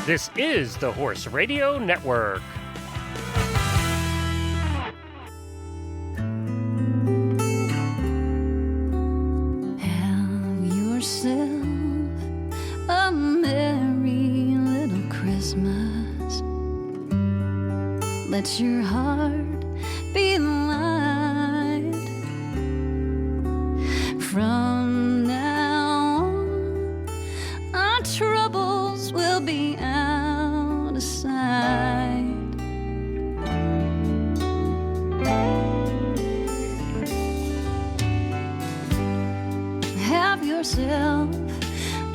This is the Horse Radio Network. Have yourself a merry little Christmas. Let your heart be light. From now on, our troubles will be out of sight. Have yourself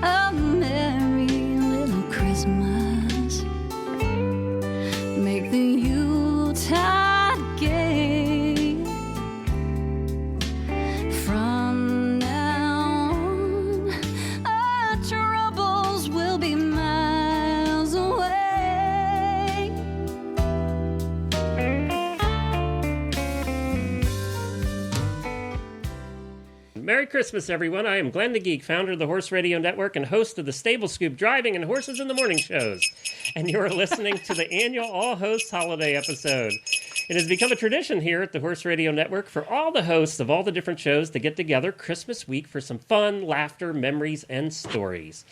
a merry little Christmas. Make the Yuletide gay. From now on, our troubles will be miles away. Merry Christmas, everyone. I am Glenn the Geek, founder of the Horse Radio Network and host of the Stable Scoop Driving and Horses in the Morning shows. And you're listening to the annual All Hosts Holiday episode. It has become a tradition here at the Horse Radio Network for all the hosts of all the different shows to get together Christmas week for some fun, laughter, memories, and stories.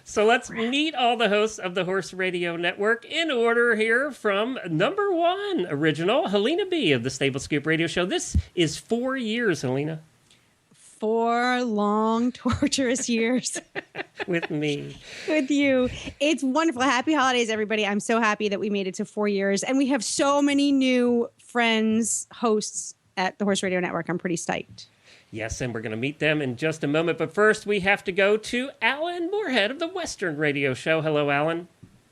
So let's meet all the hosts of the Horse Radio Network in order here from number one original, Helena B. of the Stable Scoop Radio Show. This is 4 years, Helena. 4 long, torturous years With me. with you. It's wonderful. Happy holidays, everybody. I'm so happy that we made it to 4 years. And we have so many new friends, hosts at the Horse Radio Network. I'm pretty psyched. Yes, and we're going to meet them in just a moment. But first, we have to go to Alan Moorhead of the Western Radio Show. Hello, Alan.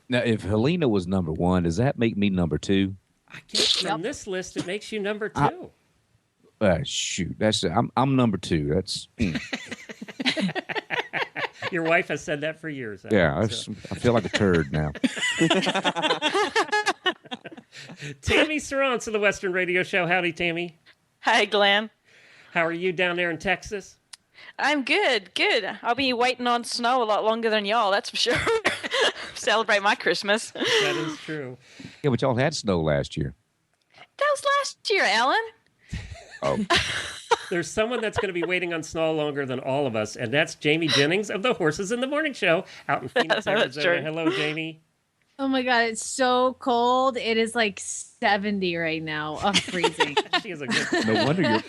Now, if Helena was number one, does that make me number two? I guess from this list, it makes you number two. Shoot, I'm number two. That's Your wife has said that for years. yeah. So. I feel like a turd now. Tammy Serrance of the Western Radio Show. Howdy, Tammy. Hi, Glenn. How are you down there in Texas? I'm good. I'll be waiting on snow a lot longer than y'all, that's for sure. Celebrate my Christmas. That is true. Yeah, but y'all had snow last year. That was last year, Alan. Oh, There's someone that's going to be waiting on snow longer than all of us, and that's Jamie Jennings of the Horses in the Morning Show out in Phoenix, That's Arizona. true. Hello, Jamie. Oh my God, it's so cold. It is like 70 right now. I'm freezing. She is a good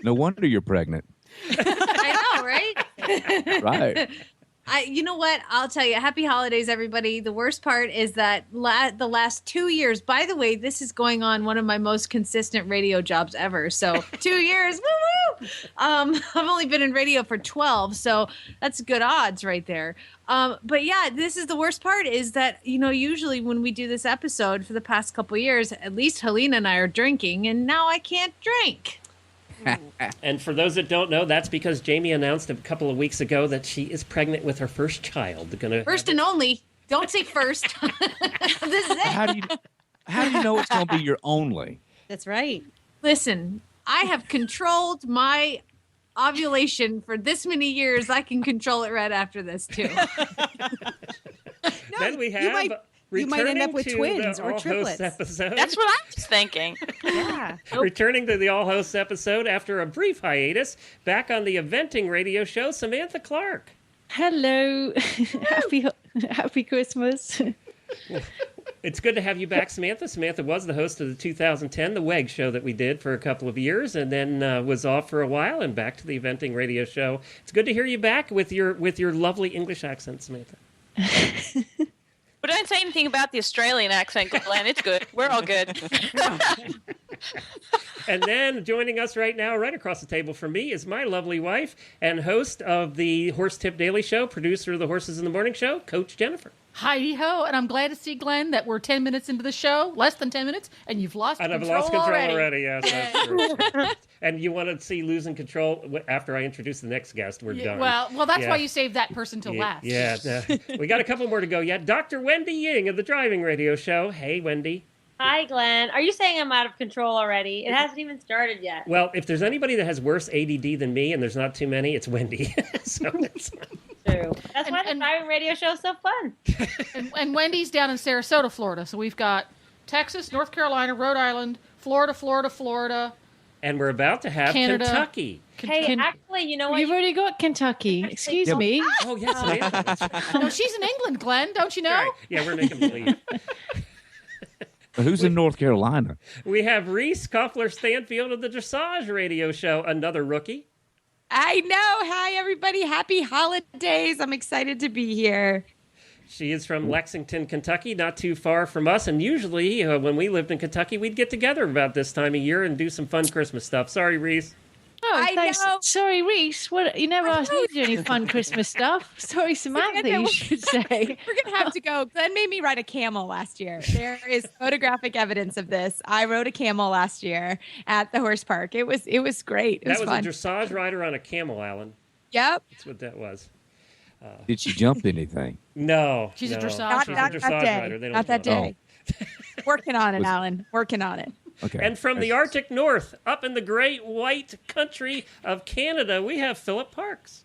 no wonder you're pregnant. I know, right? Right. You know what? I'll tell you. Happy holidays, everybody. The worst part is that the last 2 years, by the way, this is going on one of my most consistent radio jobs ever. So 2 years, woo-woo! I've only been in radio for 12, so that's good odds right there. But yeah, this is the worst part is that, usually when we do this episode for the past couple of years, at least Helena and I are drinking, and now I can't drink. And for those that don't know, that's because Jamie announced a couple of weeks ago that she is pregnant with her first child. First and only. Don't say first. This is it. How do you know it's going to be your only? That's right. Listen, I have controlled my ovulation for this many years. I can control it right after this, too. Then we have you might end up with returning to twins the or All triplets. Hosts episode. That's what I was thinking. Yeah. Returning to the All Hosts episode after a brief hiatus, back on the eventing radio show, Samantha Clark. Hello. Happy Christmas. It's good to have you back, Samantha. Samantha was the host of the 2010 The WEG show that we did for a couple of years, and then was off for a while and back to the eventing radio show. It's good to hear you back with your lovely English accent, Samantha. But don't say anything about the Australian accent, Glenn. It's good. We're all good. And then joining us right now, right across the table from me, is my lovely wife and host of the Horse Tip Daily Show, producer of the Horses in the Morning Show, Coach Jennifer. Heidi-ho, and I'm glad to see, Glenn, that we're 10 minutes into the show, less than 10 minutes, and you've lost And control I've lost control already. already. Yes, that's true. And you want to see losing control after I introduce the next guest. We're done. Well, that's Yeah. why you saved that person till last. Yeah, we got a couple more to go yet. Dr. Wendy Ying of the Driving Radio Show. Hey, Wendy. Hi, Glenn. Are you saying I'm out of control already? It hasn't even started yet. Well, if there's anybody that has worse ADD than me, and there's not too many, it's Wendy. So true. That's why the and- driving radio show is so fun. And Wendy's down in Sarasota, Florida. So we've got Texas, North Carolina, Rhode Island, Florida, And we're about to have Canada. Kentucky. Hey, actually, you know what? You've already got Kentucky. Excuse me. Oh, yes, Amanda. That's right. No, she's in England, Glenn. Don't you know? Right. Yeah, we're making believe. Who's in North Carolina? We have Reese Koffler Stanfield of the Dressage Radio Show, another rookie. I know. Hi, everybody. Happy holidays. I'm excited to be here. She is from Lexington, Kentucky, not too far from us. And usually, when we lived in Kentucky, we'd get together about this time of year and do some fun Christmas stuff. Sorry, Reese. Oh, I thanks. know. Sorry, Reese. What? You never asked me to do any fun Christmas stuff. Sorry, Samantha, you should say. We're going to have to go. Glenn made me ride a camel last year. There is photographic evidence of this. I rode a camel last year at the horse park. It was great. It was That was fun. a dressage rider on a camel, Alan. Yep. That's what that was. Did she jump anything? No. She's a no. dressage Not She's that a dressage day. rider. They don't Not that jump. day. Working on it, Was- Alan. Working on it. Okay. And from the Arctic North, up in the great white country of Canada, we have Philip Parks.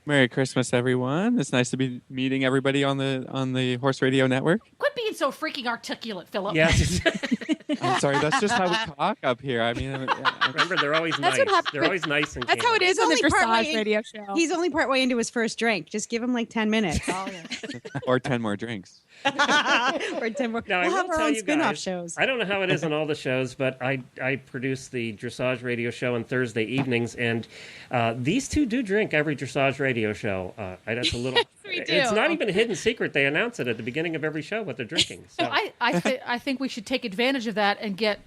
Merry Christmas, everyone! It's nice to be meeting everybody on the Horse Radio Network. Quit being so freaking articulate, Philip. Yes. I'm sorry, that's just how we talk up here. I mean, Remember, they're always That's nice. what happens. They're always nice and That's how it is on the only partway dressage in- radio show. He's only part way into his first drink. Just give him like 10 minutes. or 10 more drinks. Or 10 more. Now, I We'll will have our tell own you spin-off guys, shows. I don't know how it is on all the shows, but I produce the Dressage Radio Show on Thursday evenings, and these two do drink every Dressage Radio Show. That's a little. we do. It's not even a hidden secret. They announce it at the beginning of every show what they're drinking. So. I think we should take advantage of that and get,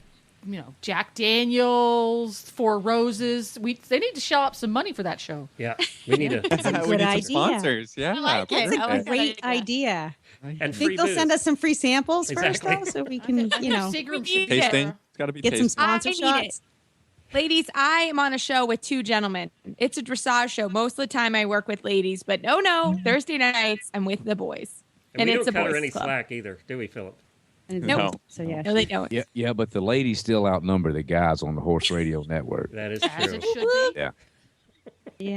Jack Daniels, Four Roses. They need to shell up some money for that show. Yeah, we need to. we good need some idea. sponsors. Yeah, like it. perfect. I like Great that idea. And Think free they'll booze. send us some free samples Exactly. first, though, so we can, Seagram should be Tasting. there. It's got to be get some tasting. sponsor I need shots. Ladies, I am on a show with two gentlemen. It's a dressage show. Most of the time I work with ladies, but no, Thursday nights I'm with the boys. And we it's don't a cut her boys any club. slack either, do we, Philip? No. So, yeah. No, they don't. Yeah, but the ladies still outnumber the guys on the Horse Radio Network. That is As true. it should be. Yeah.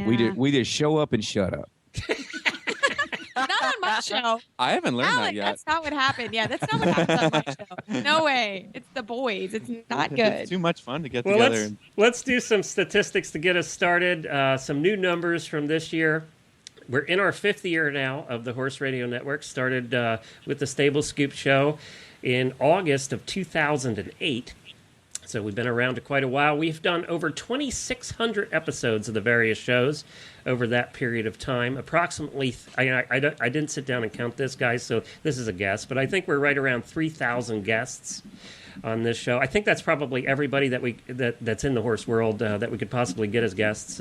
Yeah. We just show up and shut up. Not on my show. I haven't learned Alec, that yet. that's not what happened. Yeah, that's not what happens on my show. No way. It's the boys. It's not good. It's too much fun to get Well, together. let's do some statistics to get us started. Some new numbers from this year. We're in our 5th year now of the Horse Radio Network. Started with the Stable Scoop Show in August of 2008. So we've been around quite a while. We've done over 2,600 episodes of the various shows over that period of time. Approximately, I didn't sit down and count this, guys, so this is a guess, but I think we're right around 3,000 guests on this show. I think that's probably everybody that's in the horse world that we could possibly get as guests.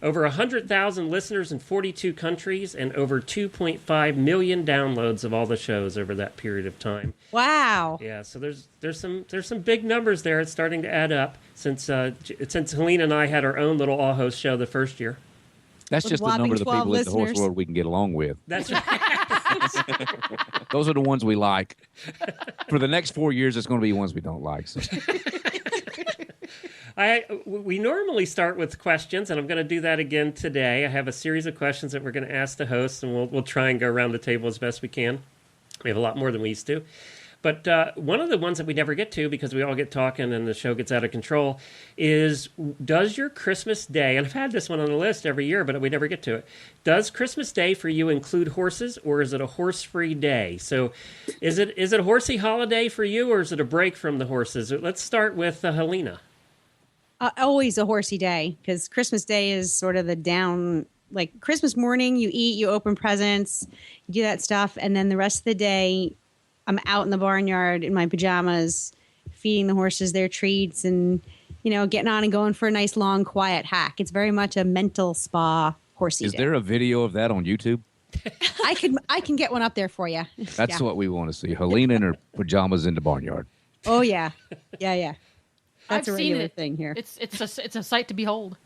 Over 100,000 listeners in 42 countries and over 2.5 million downloads of all the shows over that period of time. Wow. Yeah, so there's some big numbers there. It's starting to add up since Helene and I had our own little all host show the first year. That's With just the whopping number of the 12 people in the horse listeners. world we can get along with. That's right. Those are the ones we like. For the next 4 years, it's going to be ones we don't like. So. We normally start with questions, and I'm going to do that again today. I have a series of questions that we're going to ask the hosts, and we'll try and go around the table as best we can. We have a lot more than we used to. But one of the ones that we never get to because we all get talking and the show gets out of control is, does your Christmas day, and I've had this one on the list every year, but we never get to it. Does Christmas Day for you include horses, or is it a horse-free day? So is it a horsey holiday for you, or is it a break from the horses? Let's start with Helena. Always a horsey day, because Christmas Day is sort of the down, like Christmas morning, you eat, you open presents, you do that stuff, and then the rest of the day, I'm out in the barnyard in my pajamas, feeding the horses their treats and, getting on and going for a nice, long, quiet hack. It's very much a mental spa horsey Is day. there a video of that on YouTube? I can get one up there for you. That's Yeah. what we want to see. Helena in her pajamas in the barnyard. Oh, yeah. Yeah. That's I've a seen regular it. thing here. It's a sight to behold.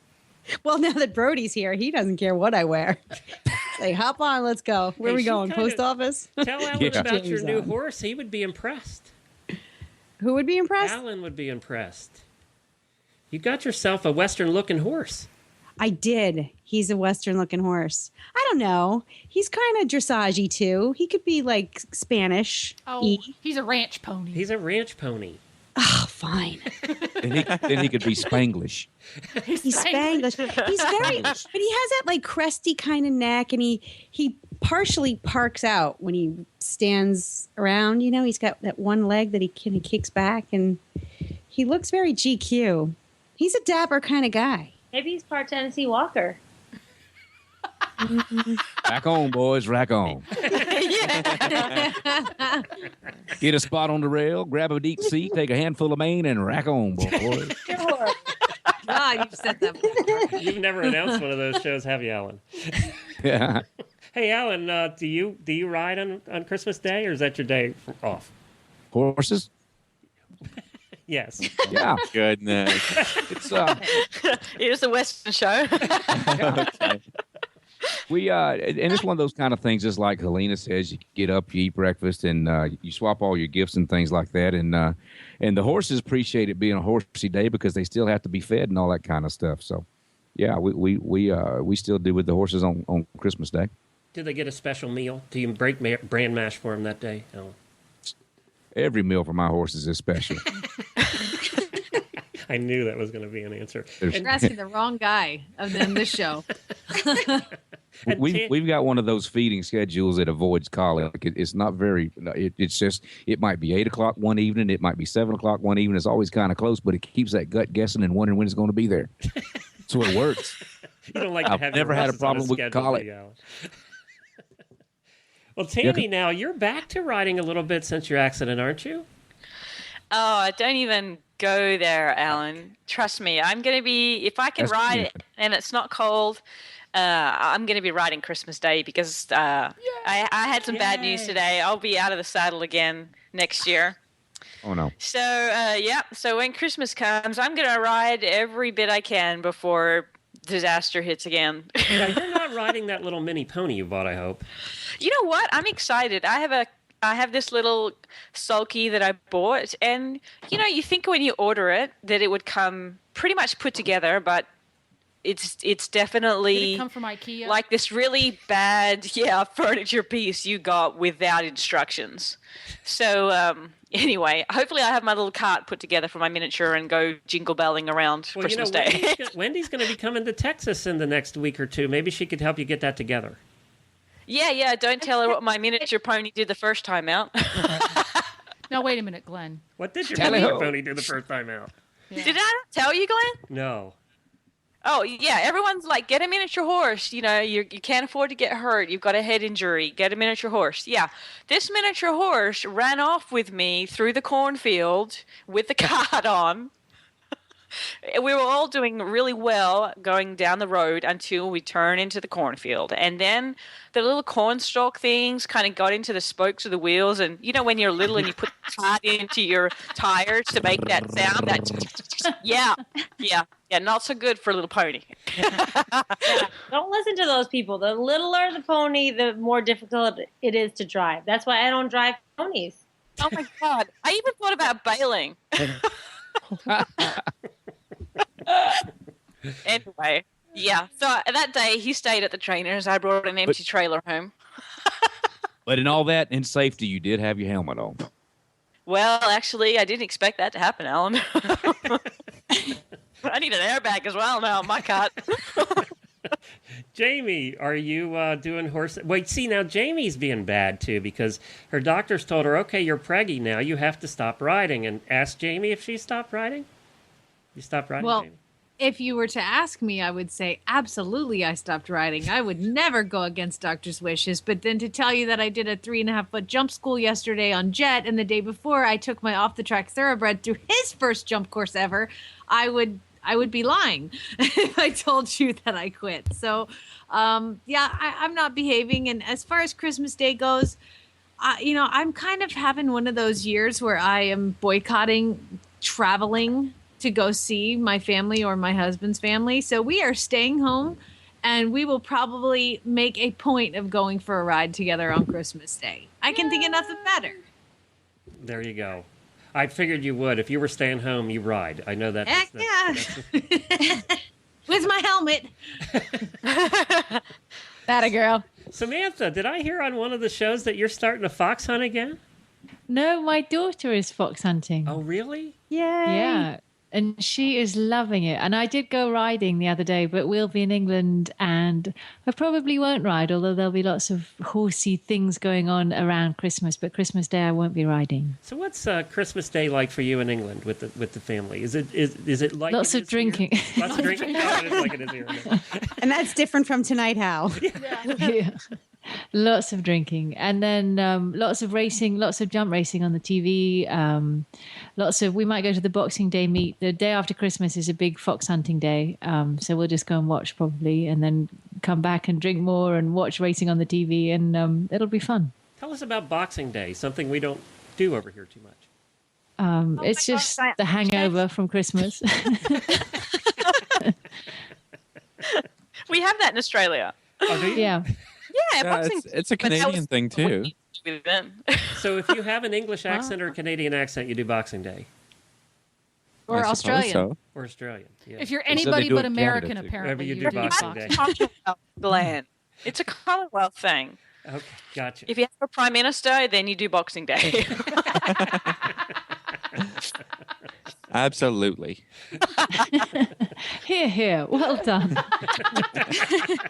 Well, now that Brody's here, he doesn't care what I wear. Like, hop on, let's go. Where Hey, are we she going? kinda- Post office? Tell Alan Yeah. about your James new on. horse. He would be impressed. Who would be impressed? Alan would be impressed. You got yourself a Western-looking horse. I did. He's a Western-looking horse. I don't know. He's kind of dressage-y, too. He could be, like, Spanish. Oh, he's a ranch pony. He's a ranch pony. Oh, fine. Then he could be Spanglish. He's Spanglish. He's very, but he has that, like, cresty kind of neck, and he partially parks out when he stands around. You know, he's got that one leg that he kicks back, and he looks very GQ. He's a dapper kind of guy. Maybe he's part Tennessee Walker. Rack on, boys, rack on. Get a spot on the rail, grab a deep seat, take a handful of mane, and rack on, boys. Sure. God, you've said that before. You've never announced one of those shows, have you, Alan? Yeah. Hey, Alan, do you ride on Christmas Day, or is that your day off? Horses? Yes. Yeah. Goodness. It's Here's the Western show. Okay. we and it's one of those kind of things. Just like Helena says, you get up, you eat breakfast, and you swap all your gifts and things like that. And the horses appreciate it being a horsey day because they still have to be fed and all that kind of stuff. So, yeah, we still do with the horses on Christmas Day. Do they get a special meal? Do you break bran mash for them that day, Alan? Every meal for my horses is special. I knew that was going to be an answer. You're asking the wrong guy of this show. We've got one of those feeding schedules that avoids colic. It's not very. It's just it might be 8 o'clock one evening, it might be 7 o'clock one evening. It's always kind of close, but it keeps that gut guessing and wondering when it's going to be there. So it works. You don't like to I've have never your had a horses on problem with schedule, colic. do you, Alan? Well, Tammy, now you're back to riding a little bit since your accident, aren't you? Oh, don't even go there, Alan. Trust me. I'm going to be, if I can ride it and it's not cold, I'm going to be riding Christmas Day because I had some bad news today. I'll be out of the saddle again next year. Oh, no. So, so when Christmas comes, I'm going to ride every bit I can before disaster hits again. Now, you're not riding that little mini pony you bought, I hope. You know what? I'm excited. I have this little sulky that I bought, and you know, you think when you order it that it would come pretty much put together, but it's definitely Did it come from IKEA? like this really bad furniture piece you got without instructions. So anyway, hopefully I have my little cart put together for my miniature and go jingle belling around Christmas Day. Wendy's going to be coming to Texas in the next week or two. Maybe she could help you get that together. Yeah, don't tell her what my miniature pony did the first time out. Now, wait a minute, Glenn. What did your miniature pony do the first time out? Yeah. Did I not tell you, Glenn? No. Oh, yeah, everyone's like, get a miniature horse. You know, you can't afford to get hurt. You've got a head injury. Get a miniature horse. Yeah, this miniature horse ran off with me through the cornfield with the cart on. We were all doing really well going down the road until we turned into the cornfield. And then the little cornstalk things kind of got into the spokes of the wheels. And, you know, when you're little and you put the cart into your tires to make that sound, not so good for a little pony. Don't listen to those people. The littler the pony, the more difficult it is to drive. That's why I don't drive ponies. Oh, my God. I even thought about bailing. Anyway, yeah. So that day he stayed at the trainer's. I brought an empty trailer home. But in all that, in safety, you did have your helmet on. Well, actually, I didn't expect that to happen, Alan. I need an airbag as well now in my cart. Jamie, are you doing horse? Wait, see, now Jamie's being bad, too, because her doctors told her, okay, you're preggy now. You have to stop riding. And ask Jamie if she stopped riding. You stopped riding, Well, Jamie? if you were to ask me, I would say absolutely I stopped riding. I would never go against doctor's wishes. But then to tell you that I did a 3.5-foot jump school yesterday on Jet, and the day before I took my off-the-track thoroughbred through his first jump course ever, I would be lying if I told you that I quit. So, I'm not behaving. And as far as Christmas Day goes, I'm kind of having one of those years where I am boycotting traveling to go see my family or my husband's family. So we are staying home, and we will probably make a point of going for a ride together on Christmas Day. I can think of nothing better. There you go. I figured you would. If you were staying home, you ride. I know that. Heck yeah. With my helmet. That a girl. Samantha, did I hear on one of the shows that you're starting a fox hunt again? No, my daughter is fox hunting. Oh, really? Yay. Yeah. And she is loving it. And I did go riding the other day, but we'll be in England and I probably won't ride, although there'll be lots of horsey things going on around Christmas. But Christmas Day, I won't be riding. So what's Christmas Day like for you in England with the family? Is it like Lots it of is drinking. Here? Lots of drinking. Oh, it is like it is here. And that's different from tonight, Hal. Yeah. Lots of drinking, and then lots of racing, lots of jump racing on the TV. We might go to the Boxing Day meet. The day after Christmas is a big fox hunting day, so we'll just go and watch probably, and then come back and drink more and watch racing on the TV, and it'll be fun. Tell us about Boxing Day, something we don't do over here too much. It's just the hangover from Christmas. We have that in Australia. Oh, do you? Yeah. Yeah, Boxing it's a Canadian thing too. With them. So if you have an English accent or a Canadian accent, you do Boxing Day. Or I suppose Australian. so. Or Australian. Yeah. If you're They said they anybody do but it in Canada, American, too. apparently Wherever you do Boxing Day. Commonwealth land. It's a Commonwealth thing. Okay, gotcha. If you have a prime minister, then you do Boxing Day. Absolutely. Here. Well done.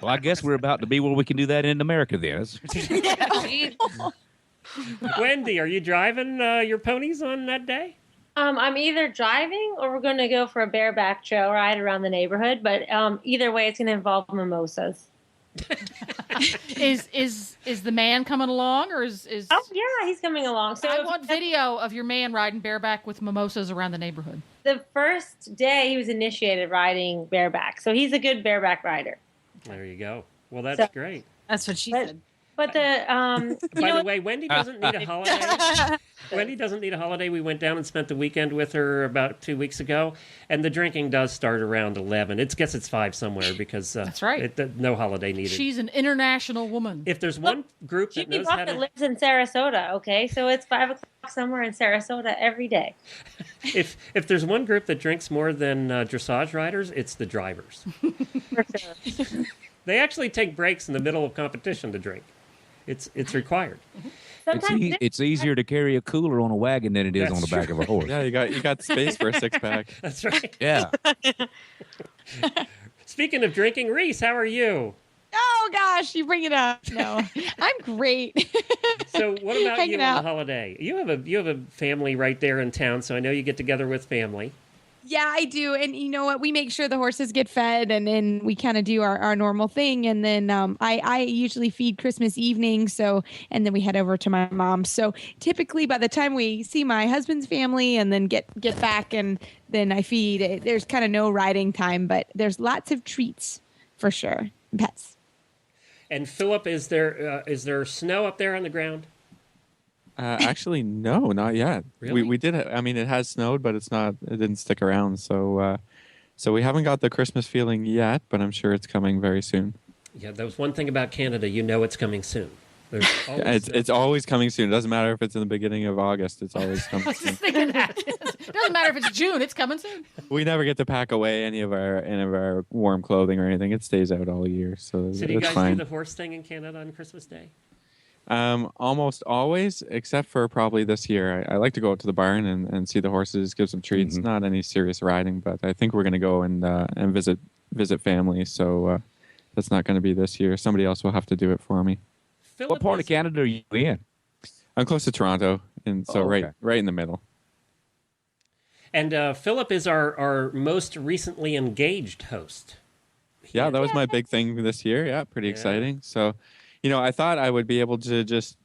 Well, I guess we're about to be where we can do that in America then. Wendy, are you driving your ponies on that day? I'm either driving or we're going to go for a bareback trail ride around the neighborhood. But either way, it's going to involve mimosas. Is the man coming along, or is? Oh yeah, he's coming along. So I want video of your man riding bareback with mimosas around the neighborhood. the first day he was initiated riding bareback, so he's a good bareback rider. There you go. Well, that's So- great. That's what she said. But the By the way, Wendy doesn't need a holiday. Wendy doesn't need a holiday. We went down and spent the weekend with her about 2 weeks ago, and the drinking does start around 11. It's 5 somewhere because That's right. No holiday needed. She's an international woman. If there's one group that Jimmy knows how Buffett to, lives in Sarasota. Okay, so it's 5:00 somewhere in Sarasota every day. if there's one group that drinks more than dressage riders, it's the drivers. For sure. They actually take breaks in the middle of competition to drink. It's required. Sometimes It's easier to carry a cooler on a wagon than it is That's on the back of a horse. Yeah, you got space for a 6-pack. That's right. Yeah. Speaking of drinking, Reese, how are you? Oh gosh, you bring it up. No, I'm great. So, what about Hanging you on out. the holiday? You have a family right there in town, so I know you get together with family. Yeah, I do. And you know what? We make sure the horses get fed and then we kind of do our normal thing. And then I usually feed Christmas evening. And then we head over to my mom's. So typically by the time we see my husband's family and then get back and then I feed, there's kind of no riding time, but there's lots of treats for sure. Pets. And Philip, is there snow up there on the ground? Actually, no, not yet. Really? We did. I mean, it has snowed, but it didn't stick around. So we haven't got the Christmas feeling yet, but I'm sure it's coming very soon. Yeah, that was one thing about Canada. You know it's coming soon. There's always It's always coming soon. It doesn't matter if it's in the beginning of August. It's always coming I was soon. just thinking that. It doesn't matter if it's June; it's coming soon. We never get to pack away any of our warm clothing or anything. It stays out all year, so So do you it's guys fine. do the horse thing in Canada on Christmas Day? Almost always, except for probably this year. I like to go out to the barn and see the horses, give some treats. Mhm. Not any serious riding, but I think we're going to go and visit family. So that's not going to be this year. Somebody else will have to do it for me. Philip What part of is- Canada are you in? I'm close to Toronto, and so Oh, okay. right in the middle. And Philip is our most recently engaged host. Yeah, that was my big thing this year. Yeah, pretty Yeah. exciting. So, I thought I would be able to just,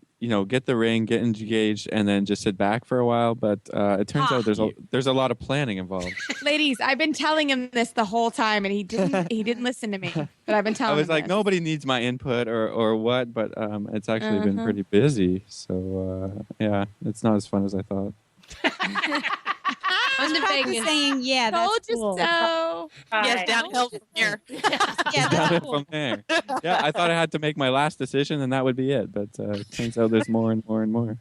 get the ring, get engaged, and then just sit back for a while. But it turns out there's a lot of planning involved. Ladies, I've been telling him this the whole time and he didn't listen to me. But I've been telling I him was like, this. nobody needs my input or what, but it's actually been pretty busy. So yeah, it's not as fun as I thought. On the Practice Vegas. saying, yeah, that's Told you cool. so. Yes, downhill from here. Yeah, that's cool. From there. Yeah, I thought I had to make my last decision and that would be it, but it turns out there's more and more and more.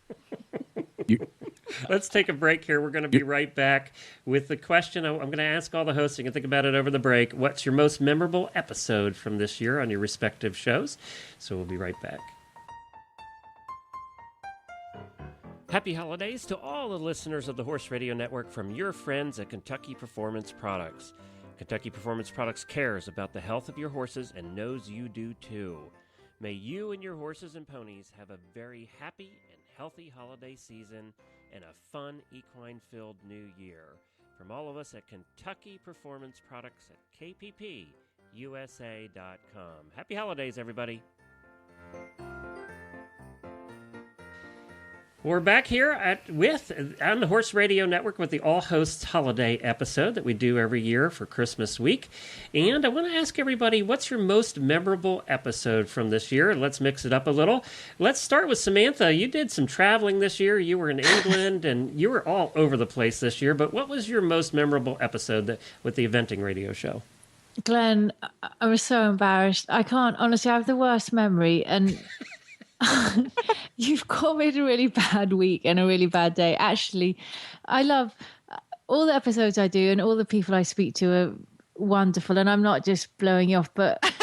Let's take a break here. We're going to be right back with the question I'm going to ask all the hosts. You can think about it over the break. What's your most memorable episode from this year on your respective shows? So we'll be right back. Happy holidays to all the listeners of the Horse Radio Network from your friends at Kentucky Performance Products. Kentucky Performance Products cares about the health of your horses and knows you do too. May you and your horses and ponies have a very happy and healthy holiday season and a fun equine-filled new year. From all of us at Kentucky Performance Products at kppusa.com. Happy holidays, everybody. We're back here on the Horse Radio Network with the All Hosts Holiday episode that we do every year for Christmas week. And I want to ask everybody, what's your most memorable episode from this year? Let's mix it up a little. Let's start with Samantha. You did some traveling this year. You were in England, and you were all over the place this year. But what was your most memorable episode with the eventing radio show? Glenn, I was so embarrassed. I can't, honestly, I have the worst memory. And you've caught me at a really bad week and a really bad day. Actually, I love all the episodes I do and all the people I speak to are wonderful. And I'm not just blowing you off, but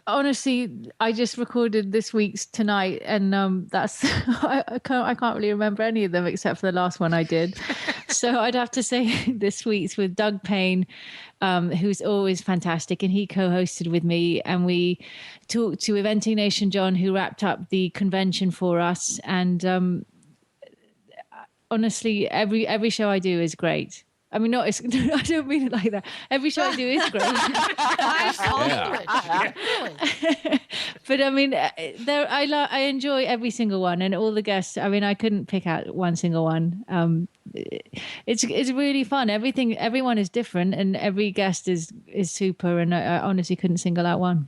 honestly, I just recorded this week's tonight, and that's I can't really remember any of them except for the last one I did. So I'd have to say this week's with Doug Payne, who's always fantastic, and he co-hosted with me, and we talked to Eventing Nation John, who wrapped up the convention for us. And honestly, every show I do is great. I mean, I don't mean it like that. Every show I do is great. But I mean, I enjoy every single one, and all the guests. I mean, I couldn't pick out one single one. It's really fun. Everyone is different, and every guest is super. And I honestly couldn't single out one.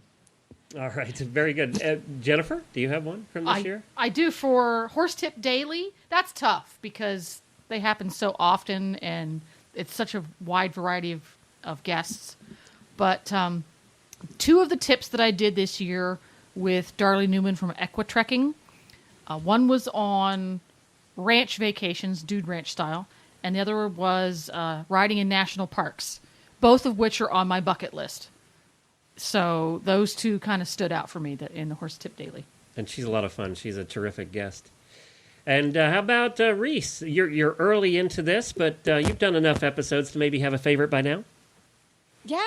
All right, very good. Jennifer, do you have one from this year? I do. For Horse Tip Daily. That's tough because they happen so often, and it's such a wide variety of guests. But two of the tips that I did this year with Darley Newman from Equitrekking, one was on ranch vacations, dude ranch style, and the other was riding in national parks, both of which are on my bucket list. So those two kind of stood out for me in the Horse Tip Daily. And she's a lot of fun. She's a terrific guest. And how about Reese? You're early into this, but you've done enough episodes to maybe have a favorite by now? Yeah,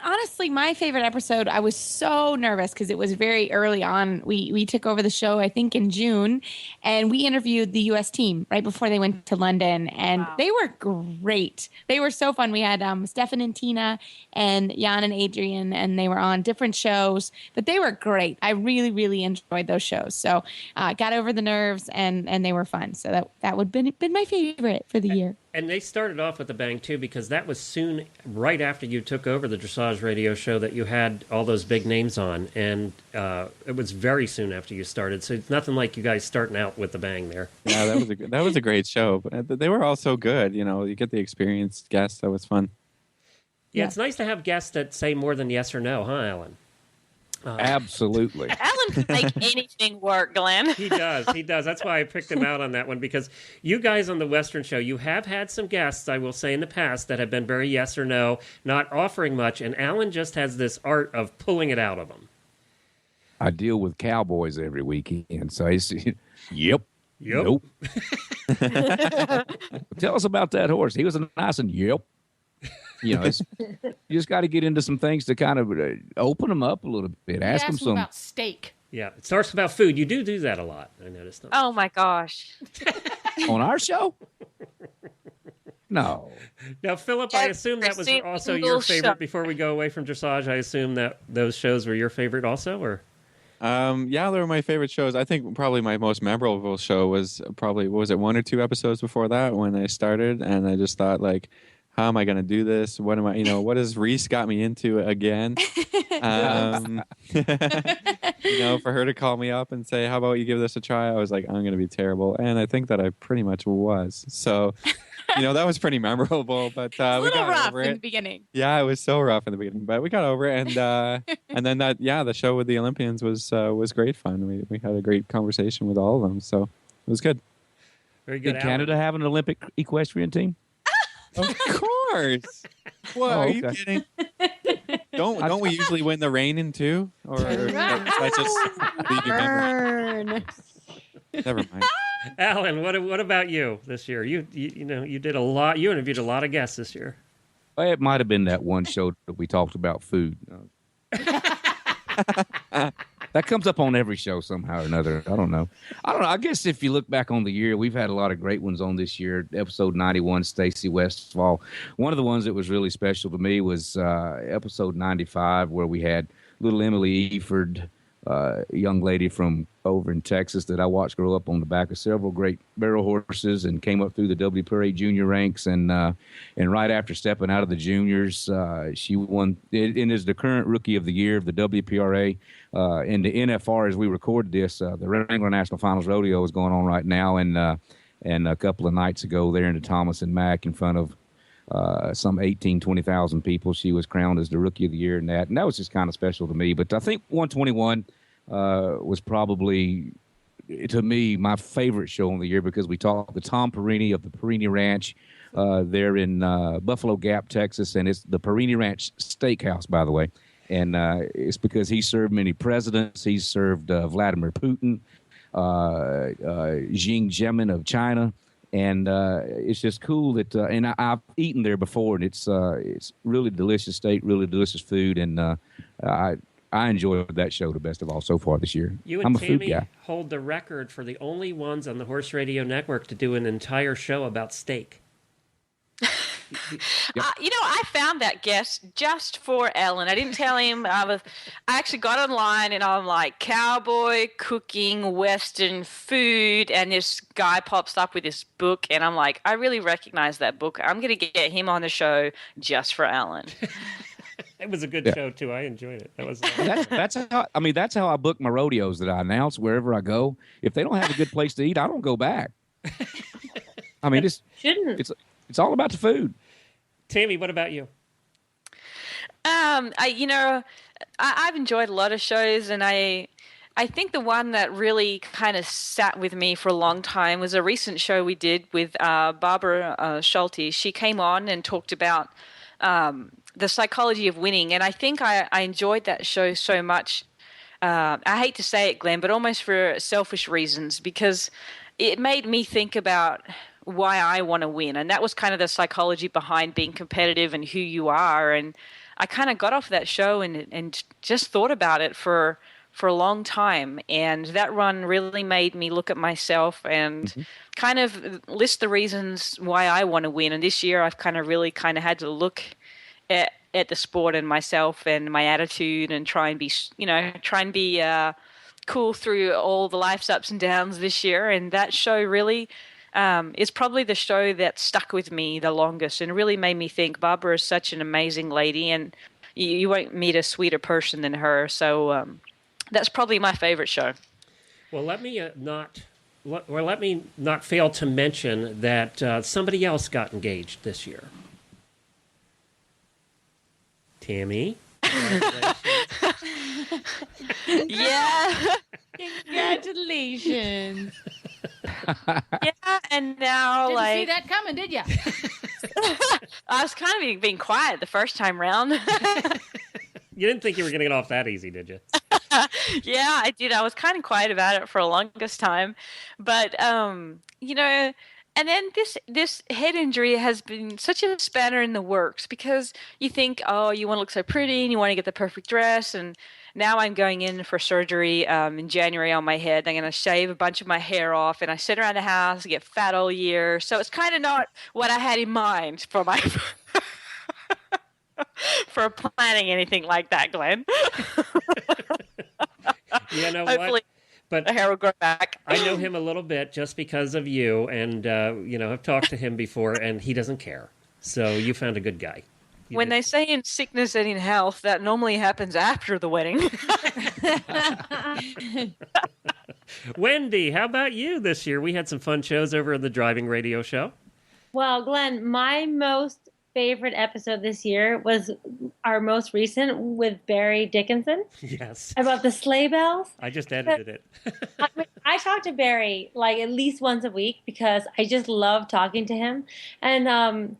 honestly, my favorite episode, I was so nervous because it was very early on. We took over the show, I think, in June, and we interviewed the U.S. team right before they went to London, and They were great. They were so fun. We had Stefan and Tina and Jan and Adrian, and they were on different shows, but they were great. I really, really enjoyed those shows. So got over the nerves, and they were fun. So that would have been my favorite for the year. And they started off with a bang, too, because that was soon, right after you took over the dressage radio show, that you had all those big names on. And it was very soon after you started. So it's nothing like you guys starting out with a bang there. Yeah, that was a great show. They were all so good. You know, you get the experienced guests. That was fun. Yeah, it's nice to have guests that say more than yes or no, huh, Alan? Absolutely. Alan can make anything work, Glenn. He does. That's why I picked him out on that one, because you guys on the Western Show, you have had some guests, I will say, in the past that have been very yes or no, not offering much, and Alan just has this art of pulling it out of them. I deal with cowboys every weekend, so I see, yep. Nope. Tell us about that horse. He was a nice one. Yep. You know, you just got to get into some things to kind of open them up a little bit. Ask them about steak. Yeah, it starts about food. You do that a lot, I noticed. Oh, my gosh. On our show? No. Now, Philip, I assume that was also your favorite. Before we go away from dressage, I assume that those shows were your favorite also, or? Yeah, they were my favorite shows. I think probably my most memorable show was probably, what was it, 1 or 2 episodes before that when I started, and I just thought, like, how am I going to do this? What am I, what has Reese got me into again? For her to call me up and say, how about you give this a try? I was like, I'm going to be terrible. And I think that I pretty much was. So, that was pretty memorable, but we got rough over it. In the beginning. Yeah, it was so rough in the beginning, but we got over it. And then the show with the Olympians was great fun. We had a great conversation with all of them. So it was good. Very good. Did Canada have an Olympic equestrian team? Of course. What Oh, are you okay. kidding? Don't we usually win the reining too? Or I just leave you memory? Burn. Never mind. Alan, what about you this year? You did a lot. You interviewed a lot of guests this year. Well, it might have been that one show that we talked about food. That comes up on every show somehow or another. I don't know. I guess if you look back on the year, we've had a lot of great ones on this year. Episode 91, Stacey Westfall. One of the ones that was really special to me was episode 95, where we had little Emily Eford, a young lady from over in Texas that I watched grow up on the back of several great barrel horses and came up through the WPRA junior ranks. And right after stepping out of the juniors, she won and is the current rookie of the year of the WPRA. In the NFR, as we record this, the Wrangler National Finals Rodeo is going on right now. And a couple of nights ago there in the Thomas and Mack in front of some 20,000 people, she was crowned as the rookie of the year in that. And that was just kind of special to me. But I think 121 was probably, to me, my favorite show on the year because we talked to Tom Perini of the Perini Ranch there in Buffalo Gap, Texas. And it's the Perini Ranch Steakhouse, by the way. And it's because he served many presidents. He served Vladimir Putin, Xi Jinping of China. And it's just cool that, and I've eaten there before, and it's really delicious steak, really delicious food, and I enjoyed that show the best of all so far this year. You and I'm a food Tammy guy. hold the record for the only ones on the Horse Radio Network to do an entire show about steak. I found that guest just for Ellen. I didn't tell him. I actually got online and I'm like, cowboy cooking Western food, and this guy pops up with this book, and I'm like, I really recognize that book. I'm going to get him on the show just for Ellen. It was a good show too. I enjoyed it. That was that's how I book my rodeos that I announce wherever I go. If they don't have a good place to eat, I don't go back. I mean, it's all about the food. Tammy, what about you? I've enjoyed a lot of shows, and I think the one that really kind of sat with me for a long time was a recent show we did with Barbara Schulte. She came on and talked about the psychology of winning, and I think I enjoyed that show so much. I hate to say it, Glenn, but almost for selfish reasons, because it made me think about why I want to win. And that was kind of the psychology behind being competitive and who you are. And I kind of got off that show and just thought about it for a long time. And that run really made me look at myself and kind of list the reasons why I want to win. And this year I've kind of had to look at the sport and myself and my attitude and try and be cool through all the life's ups and downs this year. And that show really is probably the show that stuck with me the longest and really made me think Barbara is such an amazing lady, and you won't meet a sweeter person than her. So that's probably my favorite show. Well, let me not fail to mention that somebody else got engaged this year. Tammy. Yeah. Congratulations. Yeah, and now Didn't see that coming, did you? I was kind of being quiet the first time round. You didn't think you were going to get off that easy, did you? Yeah, I did. I was kind of quiet about it for the longest time, but and then this head injury has been such a spanner in the works, because you think, oh, you want to look so pretty and you want to get the perfect dress, and now I'm going in for surgery in January on my head. I'm going to shave a bunch of my hair off, and I sit around the house and get fat all year. So it's kind of not what I had in mind for my for planning anything like that, Glenn. You know Hopefully what? But the hair will grow back. I know him a little bit just because of you, and I've talked to him before, and he doesn't care. So you found a good guy. When they say in sickness and in health, that normally happens after the wedding. Wendy, how about you this year? We had some fun shows over at the Driving Radio Show. Well, Glenn, my most favorite episode this year was our most recent with Barry Dickinson Yes. about the sleigh bells. I just edited it. I talk to Barry like at least once a week because I just love talking to him. And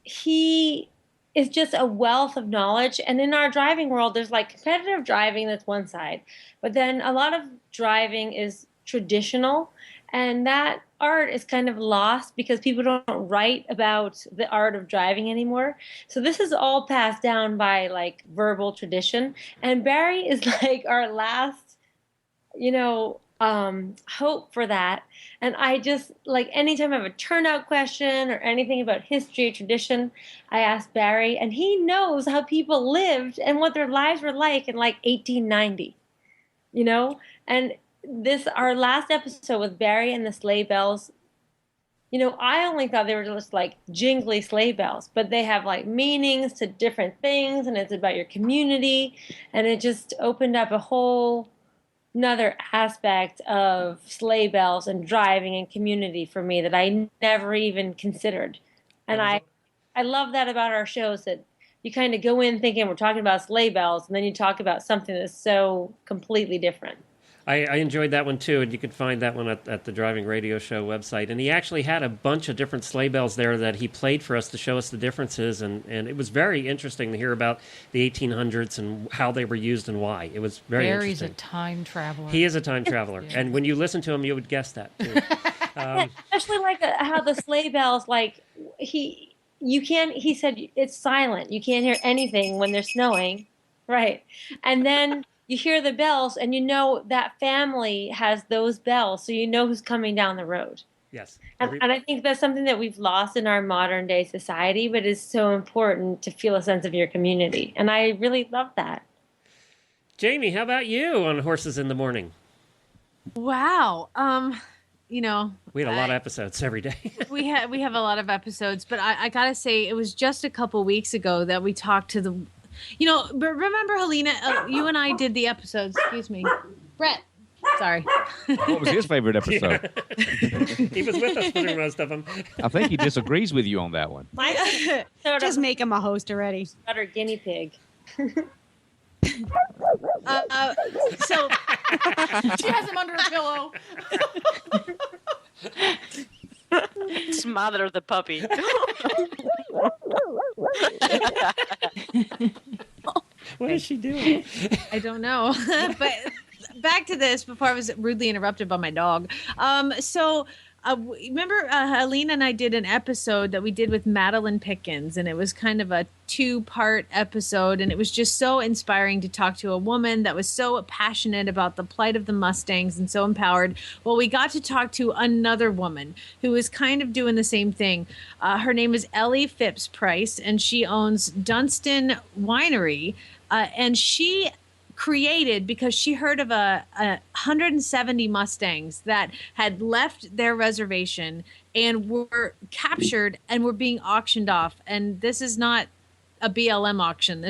he is just a wealth of knowledge. And in our driving world, there's like competitive driving, that's one side. But then a lot of driving is traditional. And that art is kind of lost because people don't write about the art of driving anymore. So this is all passed down by like verbal tradition. And Barry is like our last, hope for that. And I just like anytime I have a turnout question or anything about history or tradition, I ask Barry, and he knows how people lived and what their lives were like in like 1890, and our last episode with Barry and the sleigh bells, I only thought they were just like jingly sleigh bells, but they have like meanings to different things, and it's about your community, and it just opened up a whole another aspect of sleigh bells and driving and community for me that I never even considered. And I love that about our shows, that you kind of go in thinking we're talking about sleigh bells, and then you talk about something that's so completely different. I enjoyed that one too, and you can find that one at the Driving Radio Show website. And he actually had a bunch of different sleigh bells there that he played for us to show us the differences, and it was very interesting to hear about the 1800s and how they were used and why. It was very Barry's interesting. a time traveler. He is a time traveler, Yeah. And when you listen to him, you would guess that too. Especially like how the sleigh bells, like he said it's silent. You can't hear anything when they're snowing, right? And then you hear the bells, and that family has those bells, so you know who's coming down the road. Yes. And I think that's something that we've lost in our modern day society, but is so important to feel a sense of your community. And I really love that. Jamie, how about you on Horses in the Morning? Wow. We had a lot of episodes every day. we have a lot of episodes, but I gotta say, it was just a couple weeks ago that we talked to but remember, Helena, you and I did the episodes. Excuse me, Brett. Sorry. What was his favorite episode? He was with us through most of them. I think he disagrees with you on that one. Just make him a host already. Butter guinea pig. So She has him under a pillow. Smother the puppy. What is she doing? I don't know. But back to this before I was rudely interrupted by my dog. Remember Helena and I did an episode that we did with Madeline Pickens, and it was kind of a 2-part episode, and it was just so inspiring to talk to a woman that was so passionate about the plight of the Mustangs and so empowered. Well, we got to talk to another woman who was kind of doing the same thing. Her name is Ellie Phipps Price, and she owns Dunstan Winery, and she created because she heard of a 170 Mustangs that had left their reservation and were captured and were being auctioned off. And this is not a BLM auction.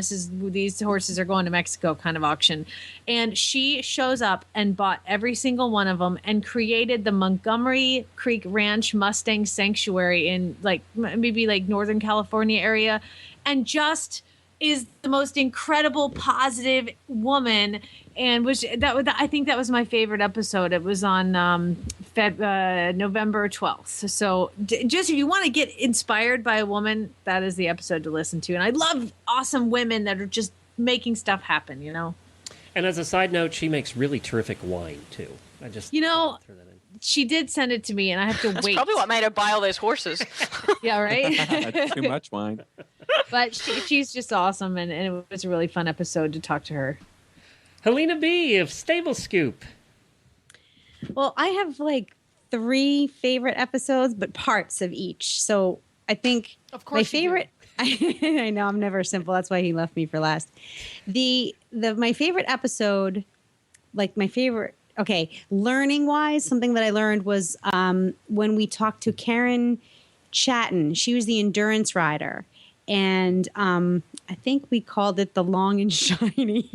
These horses are going to Mexico kind of auction. And she shows up and bought every single one of them and created the Montgomery Creek Ranch Mustang Sanctuary in maybe Northern California area, and just is the most incredible, positive woman, and I think that was my favorite episode. It was on November 12th. So just if you want to get inspired by a woman, that is the episode to listen to. And I love awesome women that are just making stuff happen. And as a side note, she makes really terrific wine too. I just throw that in. She did send it to me, and I have to That's wait. probably what made her buy all those horses. Yeah, right. Too much wine. But she's just awesome, and it was a really fun episode to talk to her. Helena B. of Stable Scoop. Well, I have 3 favorite episodes, but parts of each. So I think Of course my you favorite. I know I'm never simple. That's why he left me for last. My favorite episode, learning wise, something that I learned was when we talked to Karen Chatton. She was the endurance rider. And I think we called it The Long and Shiny.